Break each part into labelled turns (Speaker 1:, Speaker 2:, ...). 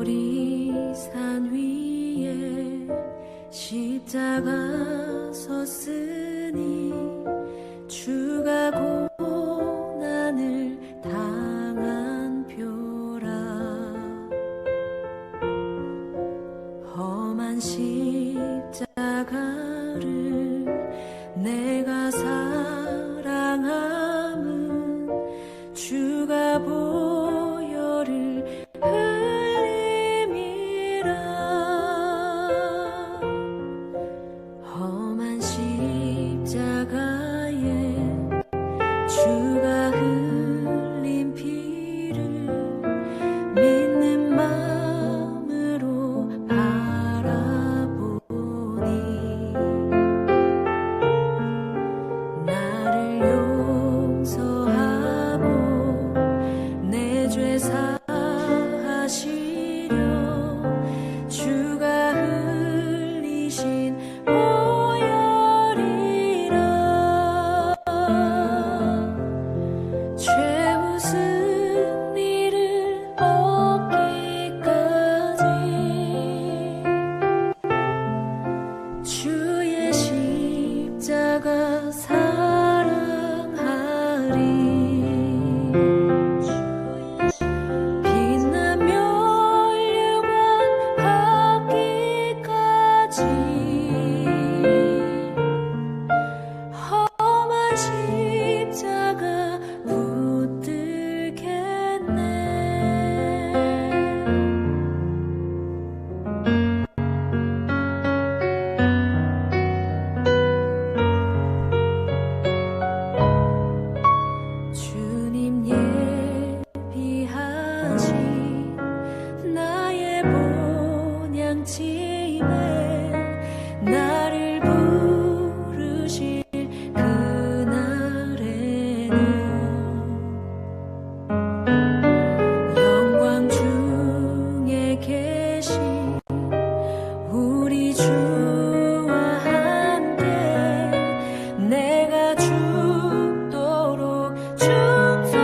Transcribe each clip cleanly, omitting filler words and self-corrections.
Speaker 1: 우리 산 위에 십자가 섰으니 주가 고난을 당한 표라. 험한 십자가를 내가 사랑함은 주가 보혈을 흘림이라. 험한 십자가에 주가 흘린 피를 믿는 마음으로 바라보니 나를 용서하고 내 죄 사하시려 주가 흘리신 보혈이라. 죄 웃은 이를 얻기까지 주의 십자가 사랑하리. 빛나며 율관 받기까지 험한 십자가 붙들겠네. 주님 예비하신 나의 본향집에 나를 부르실 그날에는 영광 중에 계신 우리 주와 함께 내가 죽도록 충성하리.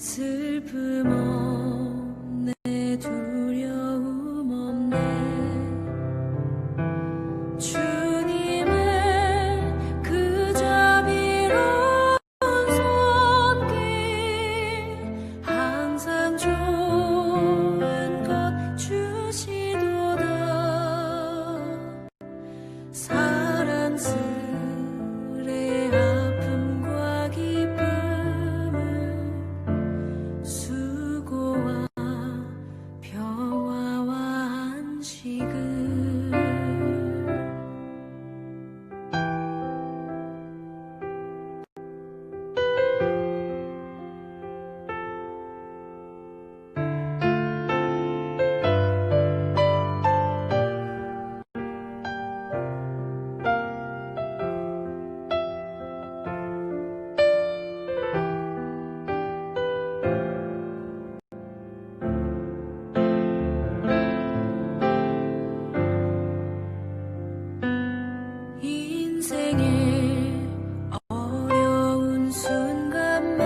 Speaker 1: 슬픔 없네 두려움 없네 주님의 그 자비로운 손길 항상 좋은 것 주시도다 사랑스레 아픔과 기쁨을 수고와 평화와 안식을 인생의 어려운 순간마다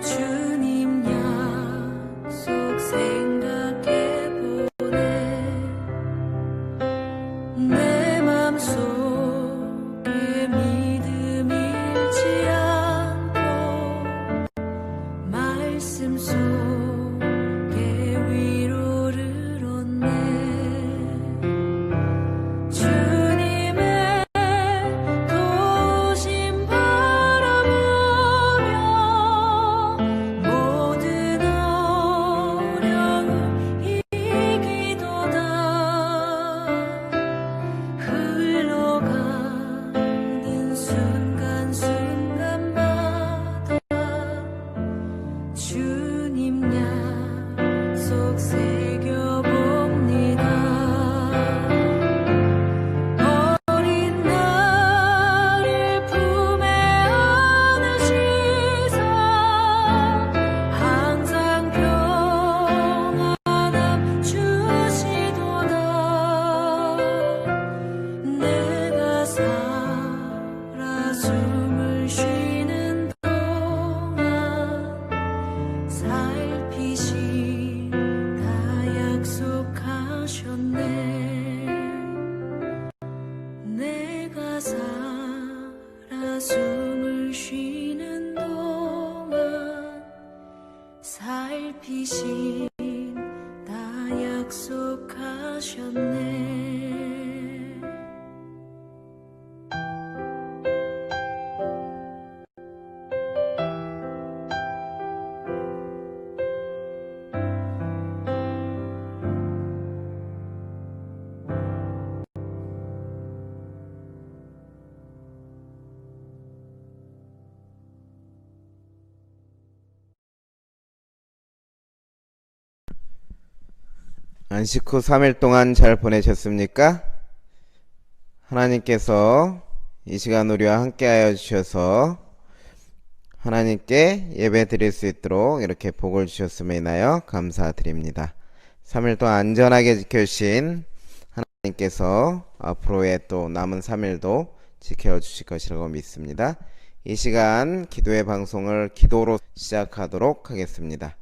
Speaker 1: 주님 약속 생각해보네 내 맘속에 믿음 잃지 않고 말씀 속에 위로를 얻네 주님의 도우심 바라보며 모든 어려움 이기도다 흘러가는 순간순간마다 주님 약속 새겨봅니다 어린 나를 품에 안으시사 항상 평안함 주시도다 내가 살아 숨을 쉬는 동안 살피시다 약속하셨네 내가 살아 숨을 쉬는 동안 살피신다 약속하셨네
Speaker 2: 안식 후 3일 동안 잘 보내셨습니까? 하나님께서 이 시간 우리와 함께 하여 주셔서 하나님께 예배 드릴 수 있도록 이렇게 복을 주셨음에 인하여 감사드립니다. 3일 동안 안전하게 지켜주신 하나님께서 앞으로의 또 남은 3일도 지켜주실 것이라고 믿습니다. 이 시간 기도의 방송을 기도로 시작하도록 하겠습니다.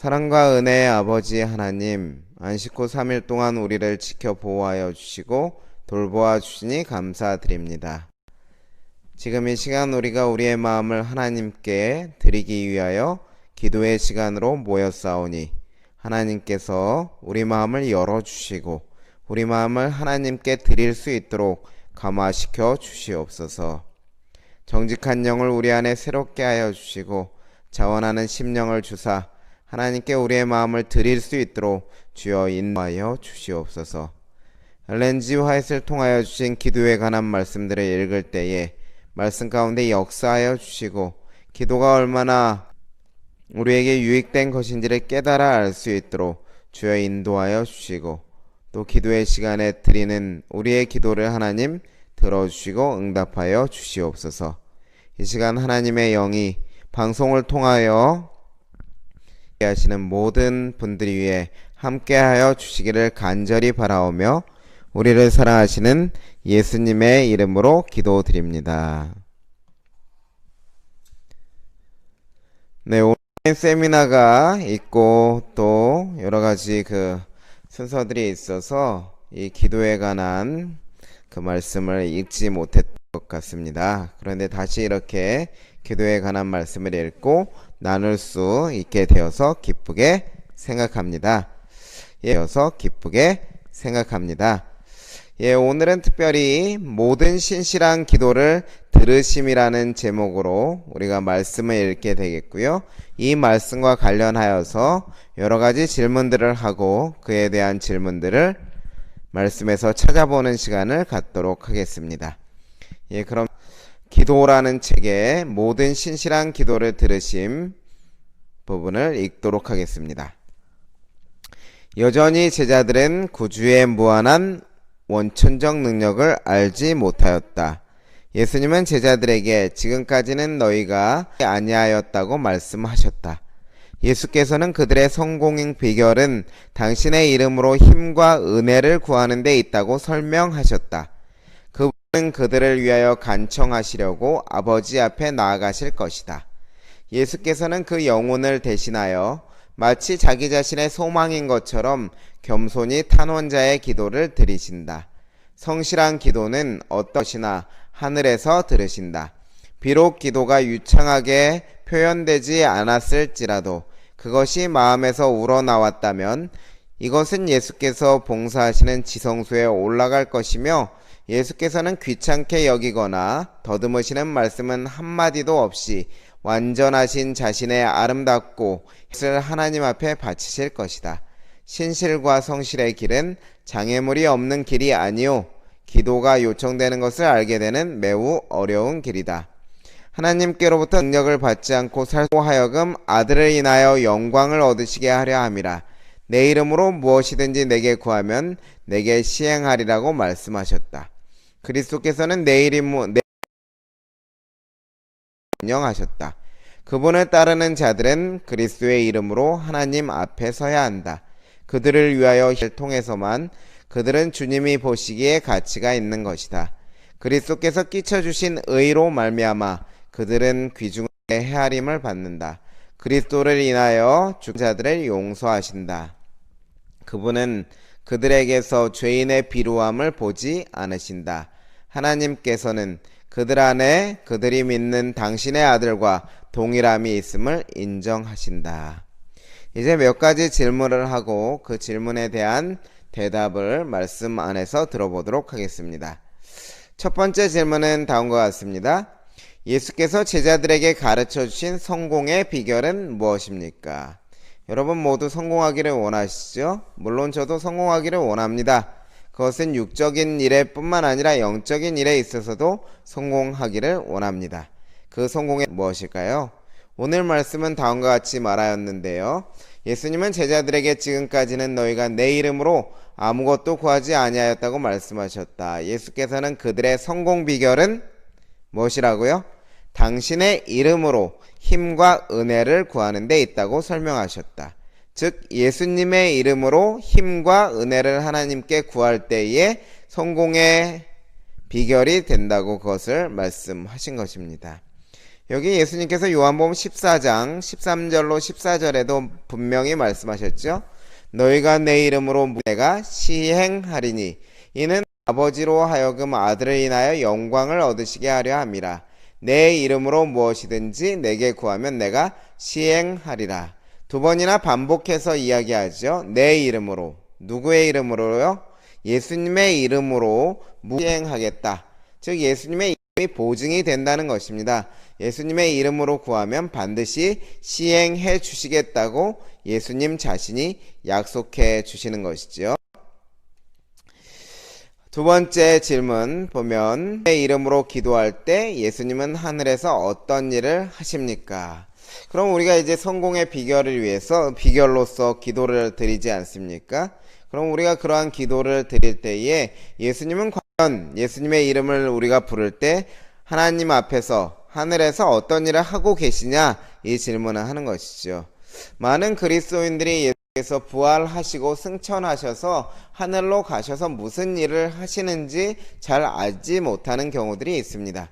Speaker 2: 사랑과 은혜의 아버지 하나님, 안식 후 3일 동안 우리를 지켜 보호하여 주시고 돌보아 주시니 감사드립니다. 지금 이 시간 우리가 우리의 마음을 하나님께 드리기 위하여 기도의 시간으로 모였사오니 하나님께서 우리 마음을 열어주시고 우리 마음을 하나님께 드릴 수 있도록 감화시켜 주시옵소서. 정직한 영을 우리 안에 새롭게 하여 주시고 자원하는 심령을 주사 하나님께 우리의 마음을 드릴 수 있도록 주여 인도하여 주시옵소서. 엘렌 G. 화이트를 통하여 주신 기도에 관한 말씀들을 읽을 때에 말씀 가운데 역사하여 주시고 기도가 얼마나 우리에게 유익된 것인지를 깨달아 알 수 있도록 주여 인도하여 주시고 또 기도의 시간에 드리는 우리의 기도를 하나님 들어주시고 응답하여 주시옵소서. 이 시간 하나님의 영이 방송을 통하여 하시는 모든 분들 위해 함께하여 주시기를 간절히 바라오며 우리를 사랑하시는 예수님의 이름으로 기도드립니다. 네, 온라인 세미나가 있고 또 여러 가지 그 순서들이 있어서 이 기도에 관한 그 말씀을 읽지 못했던 것 같습니다. 그런데 다시 이렇게 기도에 관한 말씀을 읽고 나눌 수 있게 되어서 기쁘게 생각합니다. 예, 오늘은 특별히 모든 신실한 기도를 들으심이라는 제목으로 우리가 말씀을 읽게 되겠고요. 이 말씀과 관련하여서 여러 가지 질문들을 하고 그에 대한 질문들을 말씀에서 찾아보는 시간을 갖도록 하겠습니다. 예, 그럼 기도라는 책의 모든 신실한 기도를 들으심 부분을 읽도록 하겠습니다. 여전히 제자들은 구주의 무한한 원천적 능력을 알지 못하였다. 예수님은 제자들에게 지금까지는 너희가 아니하였다고 말씀하셨다. 예수께서는 그들의 성공의 비결은 당신의 이름으로 힘과 은혜를 구하는 데 있다고 설명하셨다. 그분은 그들을 위하여 간청하시려고 아버지 앞에 나아가실 것이다. 예수께서는 그 영혼을 대신하여 마치 자기 자신의 소망인 것처럼 겸손히 탄원자의 기도를 드리신다. 성실한 기도는 어떠시나 하늘에서 들으신다. 비록 기도가 유창하게 표현되지 않았을지라도 그것이 마음에서 우러나왔다면 이것은 예수께서 봉사하시는 지성소에 올라갈 것이며 예수께서는 귀찮게 여기거나 더듬으시는 말씀은 한마디도 없이 완전하신 자신의 아름답고 것을 하나님 앞에 바치실 것이다. 신실과 성실의 길은 장애물이 없는 길이 아니요 기도가 요청되는 것을 알게 되는 매우 어려운 길이다. 하나님께로부터 능력을 받지 않고 살고 하여금 아들을 인하여 영광을 얻으시게 하려 함이라. 내 이름으로 무엇이든지 내게 구하면 내게 시행하리라고 말씀하셨다. 그리스도께서는 내 이름으로 명령하셨다. 그분을 따르는 자들은 그리스도의 이름으로 하나님 앞에 서야 한다. 그들을 위하여 통해서만 그들은 주님이 보시기에 가치가 있는 것이다. 그리스도께서 끼쳐주신 의로 말미암아 그들은 귀중하게 헤아림을 받는다. 그리스도를 인하여 죽은 자들을 용서하신다. 그분은 그들에게서 죄인의 비루함을 보지 않으신다. 하나님께서는 그들 안에 그들이 믿는 당신의 아들과 동일함이 있음을 인정하신다. 이제 몇 가지 질문을 하고 그 질문에 대한 대답을 말씀 안에서 들어보도록 하겠습니다. 첫 번째 질문은 다음과 같습니다. 예수께서 제자들에게 가르쳐 주신 성공의 비결은 무엇입니까? 여러분 모두 성공하기를 원하시죠? 물론 저도 성공하기를 원합니다. 그것은 육적인 일에 뿐만 아니라 영적인 일에 있어서도 성공하기를 원합니다. 그 성공이 무엇일까요? 오늘 말씀은 다음과 같이 말하였는데요. 예수님은 제자들에게 지금까지는 너희가 내 이름으로 아무것도 구하지 아니하였다고 말씀하셨다. 예수께서는 그들의 성공 비결은 무엇이라고요? 당신의 이름으로 힘과 은혜를 구하는 데 있다고 설명하셨다. 즉 예수님의 이름으로 힘과 은혜를 하나님께 구할 때에 성공의 비결이 된다고 그것을 말씀하신 것입니다. 여기 예수님께서 요한복음 14장 13절로 14절에도 분명히 말씀하셨죠. 너희가 내 이름으로 내가 시행하리니 이는 아버지로 하여금 아들을 인하여 영광을 얻으시게 하려 함이라. 내 이름으로 무엇이든지 내게 구하면 내가 시행하리라. 두 번이나 반복해서 이야기하죠. 내 이름으로. 누구의 이름으로요? 예수님의 이름으로 시행하겠다. 즉 예수님의 이름이 보증이 된다는 것입니다. 예수님의 이름으로 구하면 반드시 시행해 주시겠다고 예수님 자신이 약속해 주시는 것이죠. 두 번째 질문 보면 내 이름으로 기도할 때 예수님은 하늘에서 어떤 일을 하십니까? 그럼 우리가 이제 성공의 비결로서 기도를 드리지 않습니까? 그럼 우리가 그러한 기도를 드릴 때에 예수님은 과연 예수님의 이름을 우리가 부를 때 하나님 앞에서 하늘에서 어떤 일을 하고 계시냐? 이 질문을 하는 것이죠. 많은 그리스도인들이 예수께서 부활하시고 승천하셔서 하늘로 가셔서 무슨 일을 하시는지 잘 알지 못하는 경우들이 있습니다.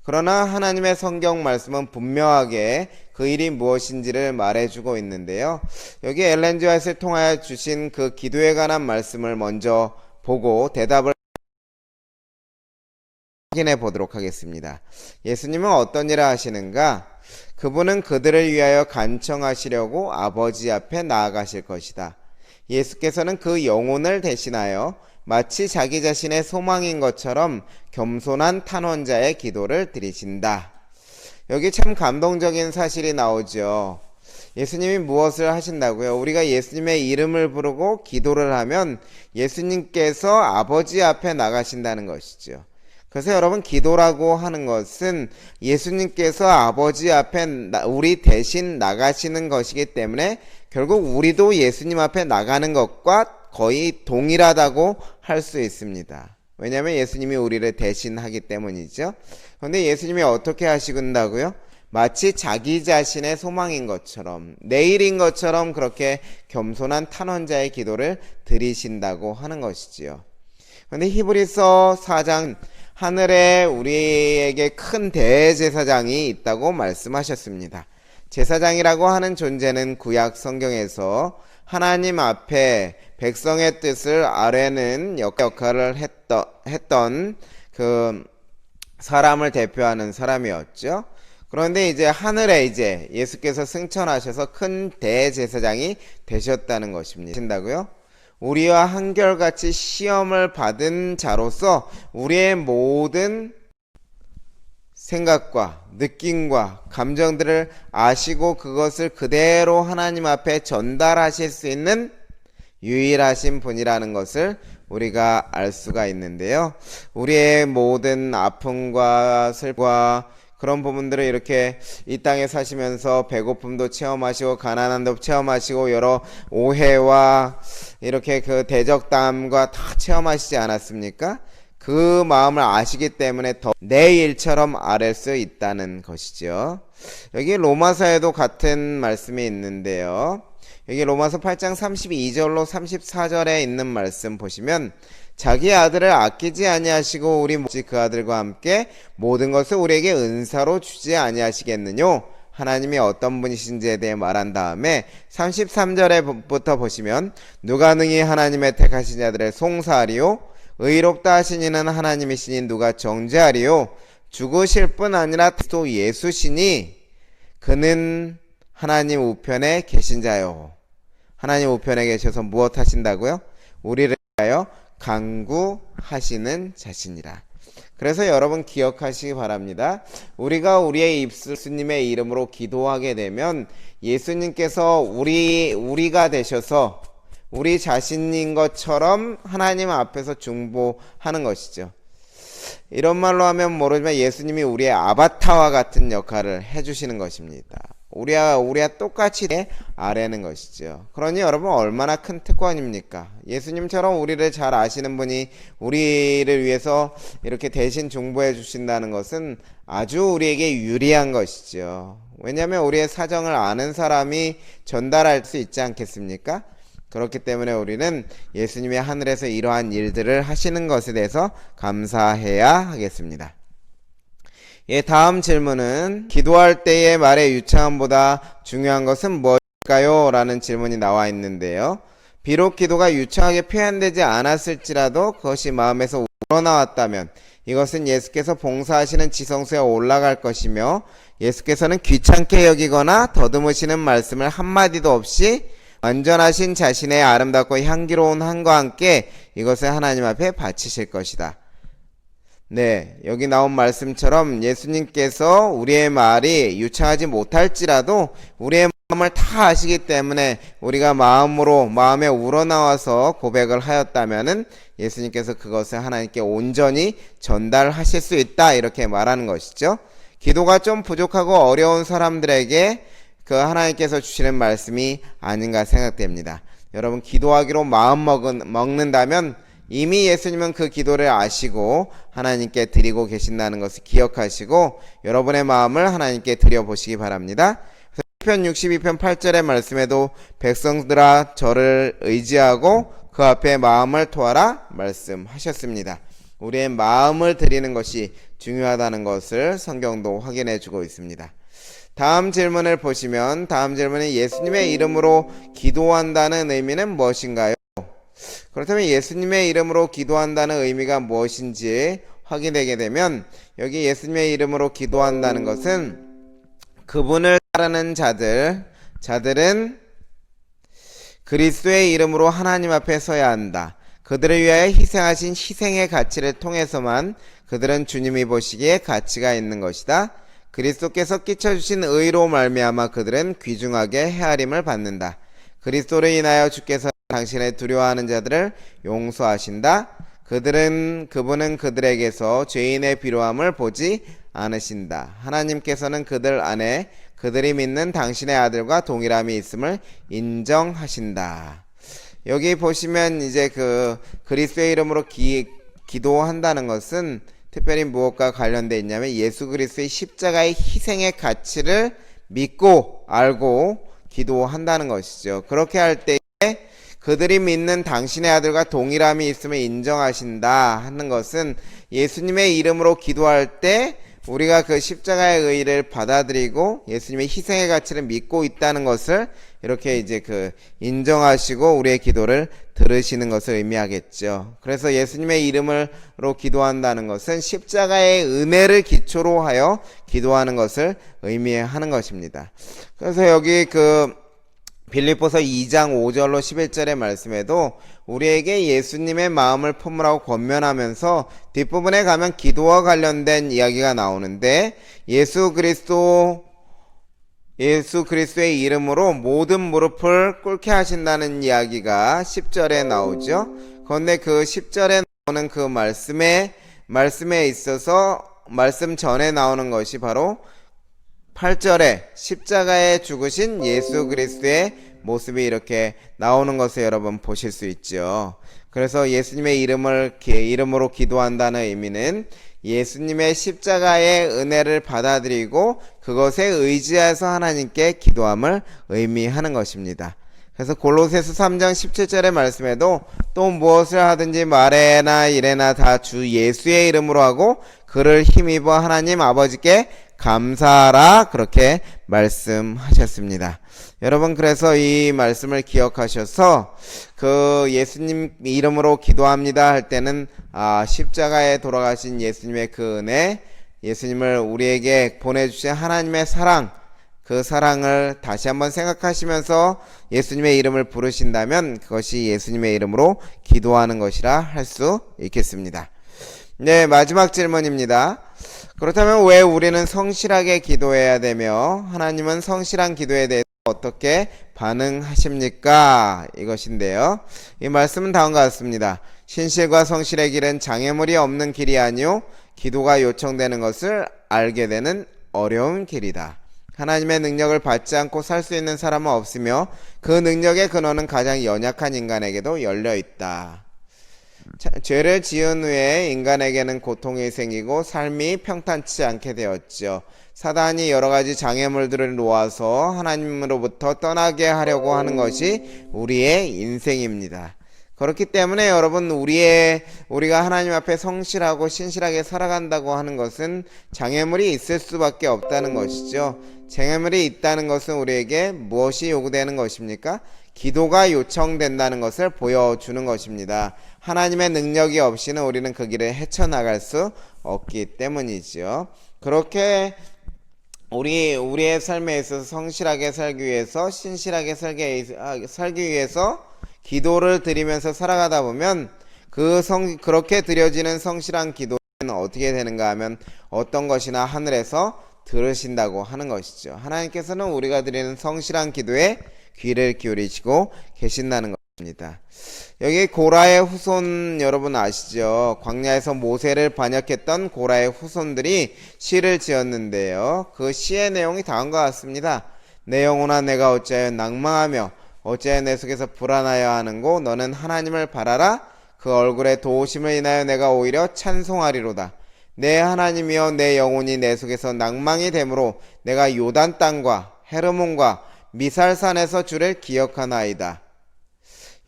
Speaker 2: 그러나 하나님의 성경 말씀은 분명하게 그 일이 무엇인지를 말해주고 있는데요. 여기 엘렌 지 화이트를 통하여 주신 그 기도에 관한 말씀을 먼저 보고 대답을 확인해 보도록 하겠습니다. 예수님은 어떤 일을 하시는가? 그분은 그들을 위하여 간청하시려고 아버지 앞에 나아가실 것이다. 예수께서는 그 영혼을 대신하여 마치 자기 자신의 소망인 것처럼 겸손한 탄원자의 기도를 드리신다. 여기 참 감동적인 사실이 나오죠. 예수님이 무엇을 하신다고요? 우리가 예수님의 이름을 부르고 기도를 하면 예수님께서 아버지 앞에 나가신다는 것이죠. 그래서 여러분, 기도라고 하는 것은 예수님께서 아버지 앞에 우리 대신 나가시는 것이기 때문에 결국 우리도 예수님 앞에 나가는 것과 거의 동일하다고 할 수 있습니다. 왜냐하면 예수님이 우리를 대신하기 때문이죠. 그런데 예수님이 어떻게 하시군다고요? 마치 자기 자신의 소망인 것처럼, 내일인 것처럼 그렇게 겸손한 탄원자의 기도를 드리신다고 하는 것이지요. 그런데 히브리서 4장, 하늘에 우리에게 큰 대제사장이 있다고 말씀하셨습니다. 제사장이라고 하는 존재는 구약 성경에서 하나님 앞에 백성의 뜻을 아뢰는 역할을 했던 그 사람을 대표하는 사람이었죠. 그런데 이제 하늘에 이제 예수께서 승천하셔서 큰 대제사장이 되셨다는 것입니다. 신다고요? 우리와 한결같이 시험을 받은 자로서 우리의 모든 생각과 느낌과 감정들을 아시고 그것을 그대로 하나님 앞에 전달하실 수 있는 유일하신 분이라는 것을 우리가 알 수가 있는데요. 우리의 모든 아픔과 슬픔과 그런 부분들을 이렇게 이 땅에 사시면서 배고픔도 체험하시고 가난함도 체험하시고 여러 오해와 이렇게 그 대적담과 다 체험하시지 않았습니까? 그 마음을 아시기 때문에 더 내 일처럼 아랠 수 있다는 것이죠. 여기 로마서에도 같은 말씀이 있는데요. 여기 로마서 8장 32절로 34절에 있는 말씀 보시면 자기 아들을 아끼지 아니하시고 우리 그 아들과 함께 모든 것을 우리에게 은사로 주지 아니하시겠느뇨? 하나님이 어떤 분이신지에 대해 말한 다음에 33절에부터 보시면 누가 능히 하나님의 택하신 자들을 송사하리요? 의롭다 하신 이는 하나님이시니 누가 정죄하리요? 죽으실 뿐 아니라 또 예수시니 그는 하나님 우편에 계신 자요. 하나님 우편에 계셔서 무엇 하신다고요? 우리를 위하여 간구하시는 자신이라. 그래서 여러분 기억하시기 바랍니다. 우리가 우리의 입술 예수님의 이름으로 기도하게 되면 예수님께서 우리가 되셔서 우리 자신인 것처럼 하나님 앞에서 중보하는 것이죠. 이런 말로 하면 모르지만 예수님이 우리의 아바타와 같은 역할을 해주시는 것입니다. 우리와 똑같이 아뢰는 것이죠. 그러니 여러분 얼마나 큰 특권입니까? 예수님처럼 우리를 잘 아시는 분이 우리를 위해서 이렇게 대신 중보해 주신다는 것은 아주 우리에게 유리한 것이죠. 왜냐하면 우리의 사정을 아는 사람이 전달할 수 있지 않겠습니까? 그렇기 때문에 우리는 예수님이 하늘에서 이러한 일들을 하시는 것에 대해서 감사해야 하겠습니다. 예, 다음 질문은 기도할 때의 말의 유창함보다 중요한 것은 무엇일까요? 라는 질문이 나와 있는데요. 비록 기도가 유창하게 표현되지 않았을지라도 그것이 마음에서 우러나왔다면 이것은 예수께서 봉사하시는 지성소에 올라갈 것이며 예수께서는 귀찮게 여기거나 더듬으시는 말씀을 한마디도 없이 완전하신 자신의 아름답고 향기로운 한과 함께 이것을 하나님 앞에 바치실 것이다. 네, 여기 나온 말씀처럼 예수님께서 우리의 말이 유창하지 못할지라도 우리의 마음을 다 아시기 때문에 우리가 마음에 우러나와서 고백을 하였다면은 예수님께서 그것을 하나님께 온전히 전달하실 수 있다, 이렇게 말하는 것이죠. 기도가 좀 부족하고 어려운 사람들에게 그 하나님께서 주시는 말씀이 아닌가 생각됩니다. 여러분, 기도하기로 마음 먹는다면 이미 예수님은 그 기도를 아시고 하나님께 드리고 계신다는 것을 기억하시고 여러분의 마음을 하나님께 드려보시기 바랍니다. 시편 62편 8절의 말씀에도 백성들아 저를 의지하고 그 앞에 마음을 토하라 말씀하셨습니다. 우리의 마음을 드리는 것이 중요하다는 것을 성경도 확인해 주고 있습니다. 다음 질문을 보시면 다음 질문은 예수님의 이름으로 기도한다는 의미는 무엇인가요? 그렇다면 예수님의 이름으로 기도한다는 의미가 무엇인지 확인하게 되면 여기 예수님의 이름으로 기도한다는 것은 그분을 따르는 자들은 그리스도의 이름으로 하나님 앞에 서야 한다. 그들을 위하여 희생하신 희생의 가치를 통해서만 그들은 주님이 보시기에 가치가 있는 것이다. 그리스도께서 끼쳐주신 의로 말미암아 그들은 귀중하게 헤아림을 받는다. 그리스도를 인하여 주께서 당신의 두려워하는 자들을 용서하신다. 그분은 그들에게서 죄인의 비로함을 보지 않으신다. 하나님께서는 그들 안에 그들이 믿는 당신의 아들과 동일함이 있음을 인정하신다. 여기 보시면 이제 그리스도의 이름으로 기도한다는 것은 특별히 무엇과 관련되어 있냐면 예수 그리스도의 십자가의 희생의 가치를 믿고 알고 기도한다는 것이죠. 그렇게 할 때에 그들이 믿는 당신의 아들과 동일함이 있음을 인정하신다 하는 것은 예수님의 이름으로 기도할 때 우리가 그 십자가의 의의를 받아들이고 예수님의 희생의 가치를 믿고 있다는 것을 이렇게 이제 인정하시고 우리의 기도를 들으시는 것을 의미하겠죠. 그래서 예수님의 이름으로 기도한다는 것은 십자가의 은혜를 기초로 하여 기도하는 것을 의미하는 것입니다. 그래서 여기 빌립보서 2장 5절로 11절의 말씀에도 우리에게 예수님의 마음을 품으라고 권면하면서 뒷부분에 가면 기도와 관련된 이야기가 나오는데 예수 그리스도의 이름으로 모든 무릎을 꿇게 하신다는 이야기가 10절에 나오죠. 그런데 그 10절에 나오는 그 말씀에 있어서 말씀 전에 나오는 것이 바로 8절에 십자가에 죽으신 예수 그리스도의 모습이 이렇게 나오는 것을 여러분 보실 수 있죠. 그래서 예수님의 이름으로 기도한다는 의미는 예수님의 십자가의 은혜를 받아들이고 그것에 의지해서 하나님께 기도함을 의미하는 것입니다. 그래서 골로새서 3장 17절의 말씀에도 또 무엇을 하든지 말에나 이래나 다 주 예수의 이름으로 하고 그를 힘입어 하나님 아버지께 감사하라 그렇게 말씀하셨습니다. 여러분 그래서 이 말씀을 기억하셔서 예수님 이름으로 기도합니다 할 때는 십자가에 돌아가신 예수님의 그 은혜, 예수님을 우리에게 보내주신 하나님의 사랑, 그 사랑을 다시 한번 생각하시면서 예수님의 이름을 부르신다면 그것이 예수님의 이름으로 기도하는 것이라 할 수 있겠습니다. 네, 마지막 질문입니다. 그렇다면 왜 우리는 성실하게 기도해야 되며 하나님은 성실한 기도에 대해서 어떻게 반응하십니까? 이것인데요. 이 말씀은 다음과 같습니다. 신실과 성실의 길은 장애물이 없는 길이 아니요 기도가 요청되는 것을 알게 되는 어려운 길이다. 하나님의 능력을 받지 않고 살 수 있는 사람은 없으며 그 능력의 근원은 가장 연약한 인간에게도 열려있다. 죄를 지은 후에 인간에게는 고통이 생기고 삶이 평탄치 않게 되었죠. 사단이 여러가지 장애물들을 놓아서 하나님으로부터 떠나게 하려고 하는 것이 우리의 인생입니다. 그렇기 때문에 여러분 우리가 하나님 앞에 성실하고 신실하게 살아간다고 하는 것은 장애물이 있을 수밖에 없다는 것이죠. 장애물이 있다는 것은 우리에게 무엇이 요구되는 것입니까? 기도가 요청된다는 것을 보여주는 것입니다. 하나님의 능력이 없이는 우리는 그 길을 헤쳐나갈 수 없기 때문이죠. 그렇게 우리의 삶에 있어서 성실하게 살기 위해서 신실하게 살기 위해서 기도를 드리면서 살아가다 보면 그렇게 드려지는 성실한 기도는 어떻게 되는가 하면 어떤 것이나 하늘에서 들으신다고 하는 것이죠. 하나님께서는 우리가 드리는 성실한 기도에 귀를 기울이시고 계신다는 것입니다. 여기 고라의 후손 여러분 아시죠? 광야에서 모세를 반역했던 고라의 후손들이 시를 지었는데요. 그 시의 내용이 다음과 같습니다. 내 영혼아 내가 어찌하여 낭망하며 어찌하여 내 속에서 불안하여 하는고 너는 하나님을 바라라. 그 얼굴의 도우심을 인하여 내가 오히려 찬송하리로다. 내 하나님이여 내 영혼이 내 속에서 낭망이 되므로 내가 요단 땅과 헤르몬과 미살산에서 주를 기억하나이다.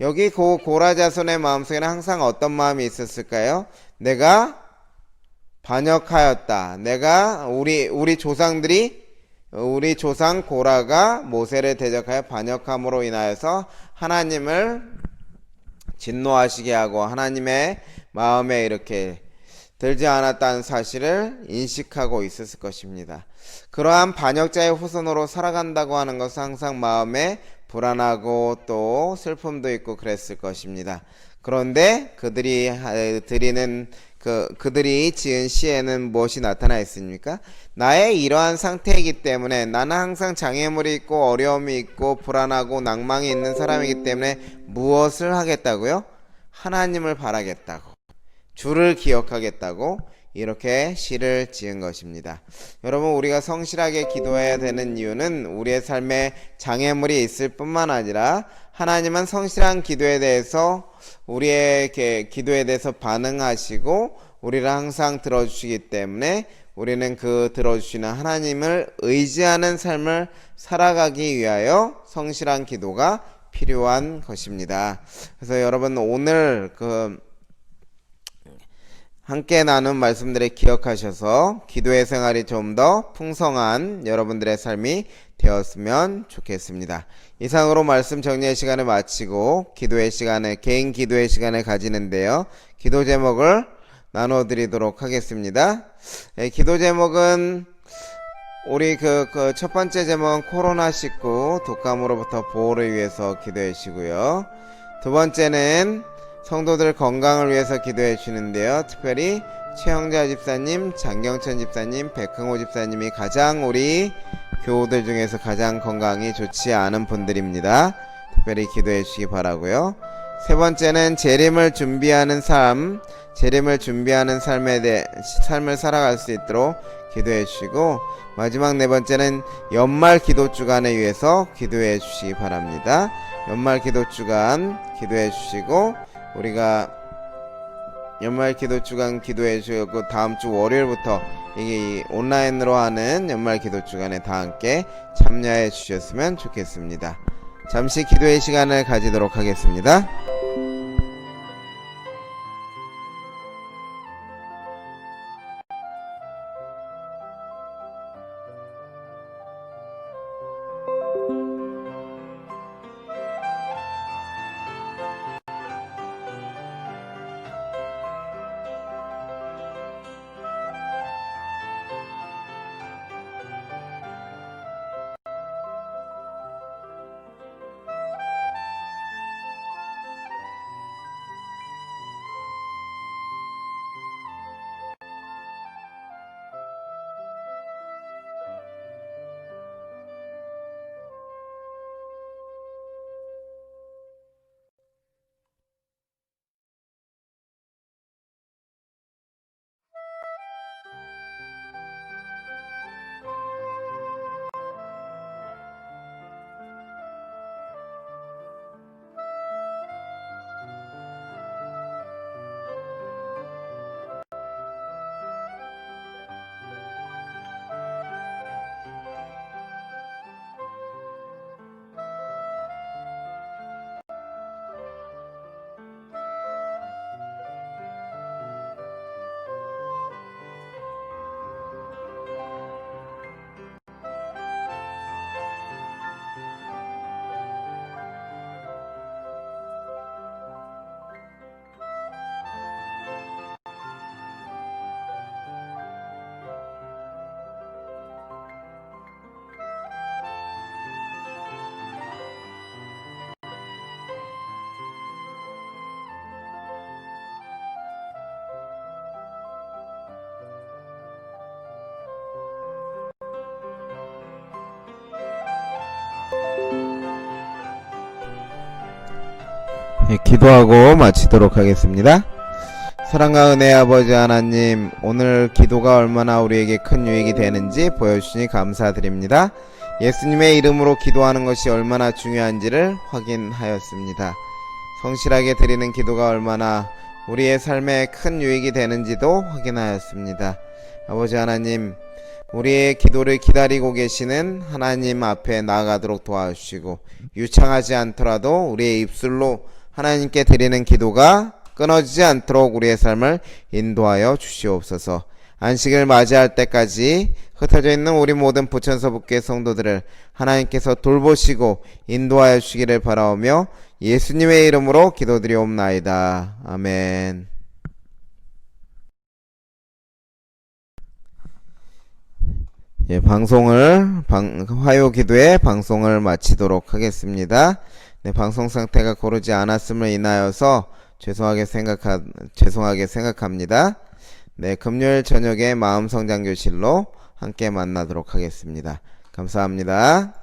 Speaker 2: 여기 고라 자손의 마음속에는 항상 어떤 마음이 있었을까요? 내가 반역하였다. 내가 우리 조상들이 우리 조상 고라가 모세를 대적하여 반역함으로 인하여서 하나님을 진노하시게 하고 하나님의 마음에 이렇게 들지 않았다는 사실을 인식하고 있었을 것입니다. 그러한 반역자의 후손으로 살아간다고 하는 것은 항상 마음에 불안하고 또 슬픔도 있고 그랬을 것입니다. 그런데 그들이 지은 시에는 무엇이 나타나 있습니까? 나의 이러한 상태이기 때문에 나는 항상 장애물이 있고 어려움이 있고 불안하고 낭망이 있는 사람이기 때문에 무엇을 하겠다고요? 하나님을 바라겠다고, 주를 기억하겠다고 이렇게 시를 지은 것입니다. 여러분, 우리가 성실하게 기도해야 되는 이유는 우리의 삶에 장애물이 있을 뿐만 아니라 하나님은 성실한 기도에 대해서 우리의 기도에 대해서 반응하시고 우리를 항상 들어주시기 때문에 우리는 그 들어주시는 하나님을 의지하는 삶을 살아가기 위하여 성실한 기도가 필요한 것입니다. 그래서 여러분, 오늘 함께 나눈 말씀들을 기억하셔서 기도의 생활이 좀 더 풍성한 여러분들의 삶이 되었으면 좋겠습니다. 이상으로 말씀 정리의 시간을 마치고 개인 기도의 시간을 가지는데요. 기도 제목을 나눠드리도록 하겠습니다. 기도 제목은 우리 첫 번째 제목은 코로나19 독감으로부터 보호를 위해서 기도해 주시고요. 두 번째는 성도들 건강을 위해서 기도해 주시는데요. 특별히 최영자 집사님, 장경천 집사님, 백흥호 집사님이 가장 우리 교우들 중에서 가장 건강이 좋지 않은 분들입니다. 특별히 기도해 주시기 바라고요. 세 번째는 재림을 준비하는 삶을 살아갈 수 있도록 기도해 주시고, 마지막 네 번째는 연말 기도 주간에 위해서 기도해 주시기 바랍니다. 연말 기도 주간 기도해 주시고, 우리가 연말 기도 주간 기도해 주시고 다음 주 월요일부터 이 온라인으로 하는 연말 기도 주간에 다 함께 참여해 주셨으면 좋겠습니다. 잠시 기도의 시간을 가지도록 하겠습니다. 기도하고 마치도록 하겠습니다. 사랑과 은혜의 아버지 하나님, 오늘 기도가 얼마나 우리에게 큰 유익이 되는지 보여주시니 감사드립니다. 예수님의 이름으로 기도하는 것이 얼마나 중요한지를 확인하였습니다. 성실하게 드리는 기도가 얼마나 우리의 삶에 큰 유익이 되는지도 확인하였습니다. 아버지 하나님, 우리의 기도를 기다리고 계시는 하나님 앞에 나아가도록 도와주시고, 유창하지 않더라도 우리의 입술로 하나님께 드리는 기도가 끊어지지 않도록 우리의 삶을 인도하여 주시옵소서. 안식을 맞이할 때까지 흩어져 있는 우리 모든 부천서 북교회 성도들을 하나님께서 돌보시고 인도하여 주시기를 바라오며 예수님의 이름으로 기도드리옵나이다. 아멘. 예, 화요 기도의 방송을 마치도록 하겠습니다. 네, 방송 상태가 고르지 않았음을 인하여서 죄송하게 생각합니다. 네, 금요일 저녁에 마음성장교실로 함께 만나도록 하겠습니다. 감사합니다.